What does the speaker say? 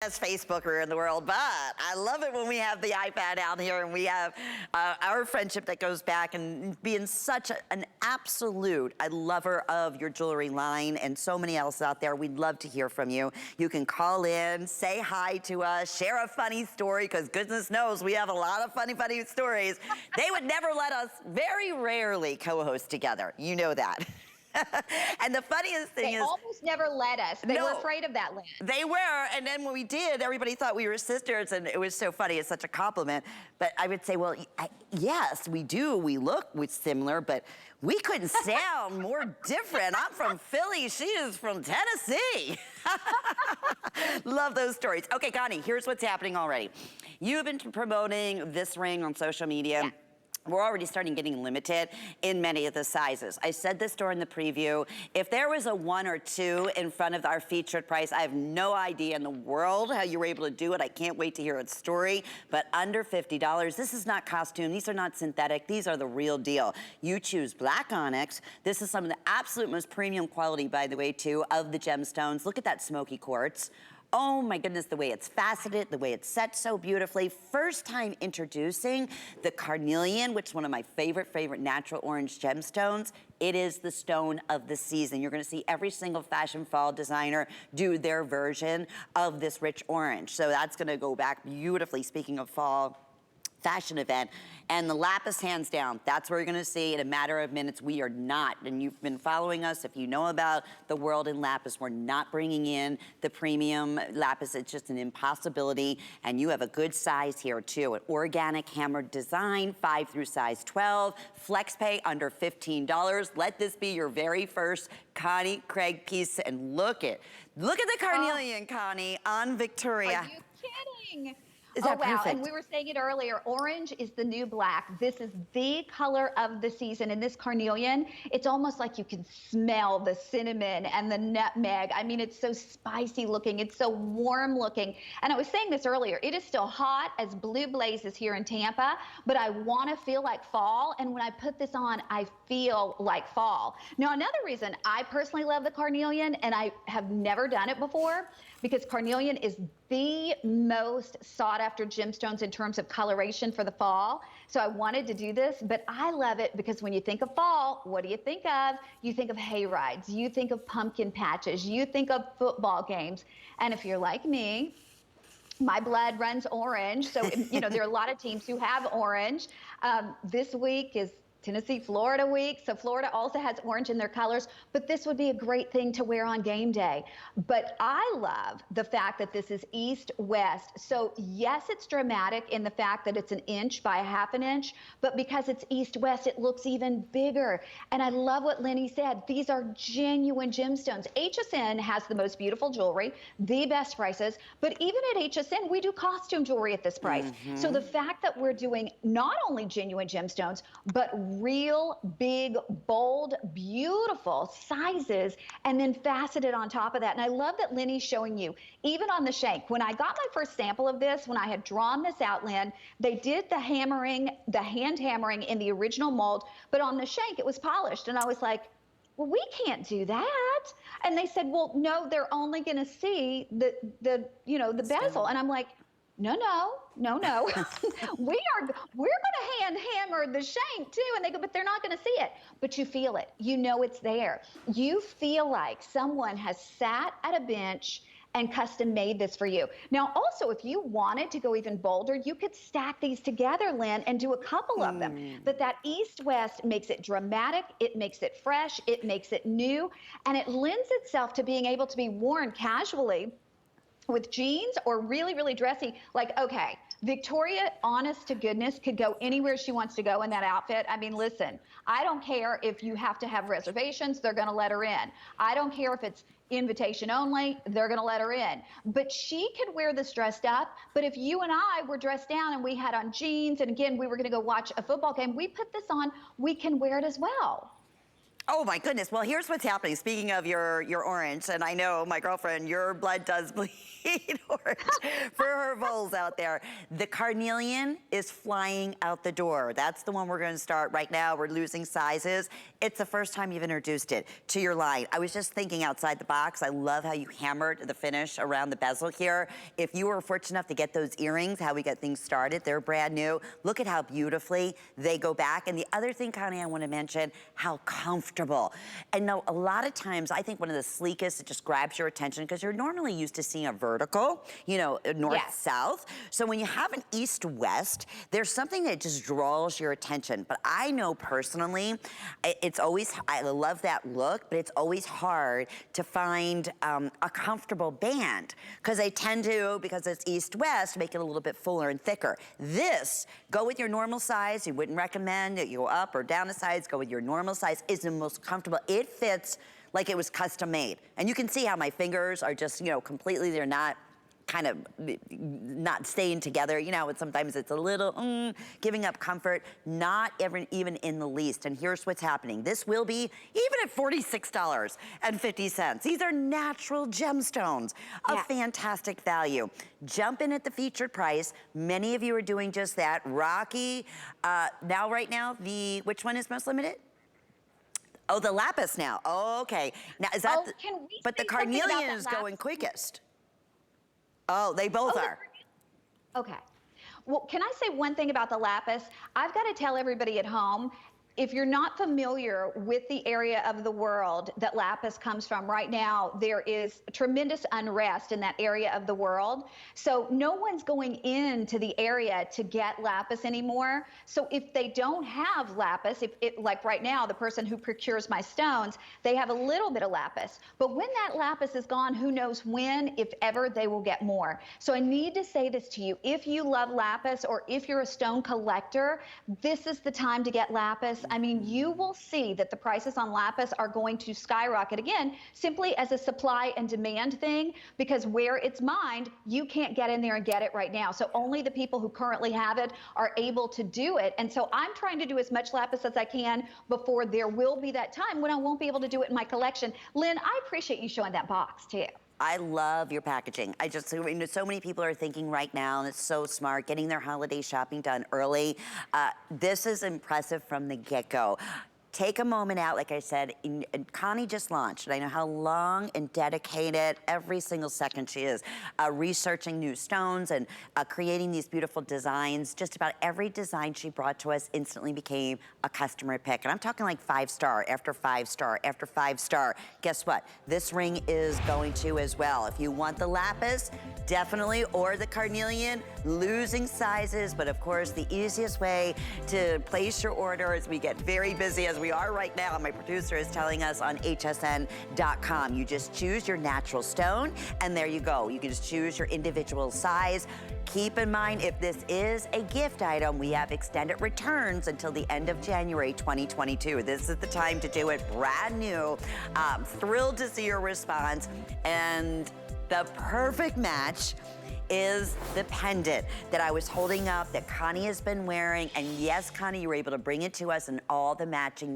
best Facebooker in the world, but I love it when we have the iPad out here and we have our friendship that goes back, and being such an absolute lover of your jewelry line and so many else out there. We'd love to hear from you. You can call in, say hi to us, share a funny story, because goodness knows we have a lot of funny stories. They would never let us, very rarely, co-host together. You know that. And the funniest thing is, they almost never let us. They were afraid of that, Lynn. They were, and then when we did, everybody thought we were sisters, and it was so funny. It's such a compliment. But I would say, well, yes, we do. We look similar, but we couldn't sound more different. I'm from Philly. She is from Tennessee. Love those stories. Okay, Connie, here's what's happening already. You've been promoting this ring on social media. Yeah. We're already starting getting limited in many of the sizes. I said this during the preview. If there was a 1 or 2 in front of our featured price, I have no idea in the world how you were able to do it. I can't wait to hear its story. But under $50, this is not costume. These are not synthetic. These are the real deal. You choose black onyx. This is some of the absolute most premium quality, by the way, too, of the gemstones. Look at that smoky quartz. Oh my goodness, the way it's faceted, the way it's set so beautifully. First time introducing the Carnelian, which is one of my favorite natural orange gemstones. It is the stone of the season. You're gonna see every single fashion fall designer do their version of this rich orange. So that's gonna go back beautifully, speaking of fall fashion event. And the Lapis, hands down, that's where you're gonna see in a matter of minutes. We are not, and you've been following us, if you know about the world in Lapis, we're not bringing in the premium Lapis. It's just an impossibility. And you have a good size here too. An organic hammered design, 5 through size 12. Flex pay under $15. Let this be your very first Connie Craig piece. And look at the Carnelian, Connie, on Victoria. Are you kidding? Is that wow, perfect? And we were saying it earlier, orange is the new black. This is the color of the season. And this Carnelian, it's almost like you can smell the cinnamon and the nutmeg. I mean, it's so spicy looking. It's so warm looking. And I was saying this earlier, it is still hot as blue blazes here in Tampa, but I want to feel like fall. And when I put this on, I feel like fall. Now, another reason I personally love the Carnelian, and I have never done it before, because Carnelian is the most sought after gemstones in terms of coloration for the fall. So I wanted to do this, but I love it because when you think of fall, what do you think of? You think of hay rides, you think of pumpkin patches, you think of football games. And if you're like me, my blood runs orange. So, you know, there are a lot of teams who have orange. This week is Tennessee, Florida week. So Florida also has orange in their colors, but this would be a great thing to wear on game day. But I love the fact that this is east-west. So yes, it's dramatic in the fact that it's 1 inch by 1/2 inch, but because it's east-west, it looks even bigger. And I love what Lenny said. These are genuine gemstones. HSN has the most beautiful jewelry, the best prices, but even at HSN, we do costume jewelry at this price. So the fact that we're doing not only genuine gemstones, but real big, bold, beautiful sizes, and then faceted on top of that. And I love that Lenny's showing you, even on the shank. When I got my first sample of this, when I had drawn this out, Lynn, they did the hammering, the hand hammering in the original mold, but on the shank, it was polished. And I was like, well, we can't do that. And they said, well, no, they're only going to see the bezel. And I'm like, no. we're going to hand hammer the shank too. And they go, but they're not going to see it. But you feel it. You know it's there. You feel like someone has sat at a bench and custom made this for you. Now, also, if you wanted to go even bolder, you could stack these together, Lynn, and do a couple of them. But that east-west makes it dramatic, it makes it fresh, it makes it new, and it lends itself to being able to be worn casually with jeans or really, really dressy. Like, okay, Victoria, honest to goodness, could go anywhere she wants to go in that outfit. I mean, listen, I don't care if you have to have reservations, they're gonna let her in. I don't care if it's invitation only, they're gonna let her in. But she could wear this dressed up, but if you and I were dressed down and we had on jeans, and again, we were gonna go watch a football game, we put this on, we can wear it as well. Oh my goodness. Well, here's what's happening. Speaking of your orange, and I know my girlfriend, your blood does bleed orange for her voles out there. The carnelian is flying out the door. That's the one we're going to start right now. We're losing sizes. It's the first time you've introduced it to your line. I was just thinking outside the box. I love how you hammered the finish around the bezel here. If you were fortunate enough to get those earrings, how we got things started, they're brand new. Look at how beautifully they go back. And the other thing, Connie, I want to mention, how comfortable. And now a lot of times I think one of the sleekest, it just grabs your attention because you're normally used to seeing a vertical, you know, north-south. So when you have an east-west, there's something that just draws your attention. But I know personally, it's always, I love that look, but it's always hard to find a comfortable band because they tend to, because it's east-west, make it a little bit fuller and thicker. This, go with your normal size. You wouldn't recommend that you go up or down a size, go with your normal size, is the most comfortable. It fits like it was custom made. And you can see how my fingers are just, you know, completely, they're not kind of not staying together. You know, sometimes it's a little giving up comfort, not even in the least. And here's what's happening. This will be even at $46.50. These are natural gemstones, a fantastic value. Jump in at the featured price. Many of you are doing just that. Rocky, right now, which one is most limited? Oh, the Lapis now. Oh, okay. Now, is that, but the Carnelian is going quickest. Oh, they both are. Okay. Well, can I say one thing about the Lapis? I've got to tell everybody at home, if you're not familiar with the area of the world that Lapis comes from, right now there is tremendous unrest in that area of the world. So no one's going into the area to get Lapis anymore. So if they don't have Lapis, like right now, the person who procures my stones, they have a little bit of Lapis. But when that Lapis is gone, who knows when, if ever, they will get more. So I need to say this to you. If you love Lapis or if you're a stone collector, this is the time to get Lapis. I mean, you will see that the prices on Lapis are going to skyrocket again, simply as a supply and demand thing, because where it's mined, you can't get in there and get it right now. So only the people who currently have it are able to do it. And so I'm trying to do as much Lapis as I can before there will be that time when I won't be able to do it in my collection. Lynn, I appreciate you showing that box too. I love your packaging. So many people are thinking right now, and it's so smart, getting their holiday shopping done early. This is impressive from the get-go. Take a moment out, like I said, and Connie just launched, and I know how long and dedicated every single second she is researching new stones and creating these beautiful designs. Just about every design she brought to us instantly became a customer pick. And I'm talking like 5-star after 5-star after 5-star. Guess what? This ring is going to as well. If you want the Lapis, definitely, or the Carnelian, losing sizes, but of course the easiest way to place your order as we get very busy as we are right now. My producer is telling us on hsn.com. You just choose your natural stone and there you go. You can just choose your individual size. Keep in mind, if this is a gift item, we have extended returns until the end of January 2022. This is the time to do it, brand new. Thrilled to see your response. And the perfect match is the pendant that I was holding up that Connie has been wearing. And yes, Connie, you were able to bring it to us in all the matching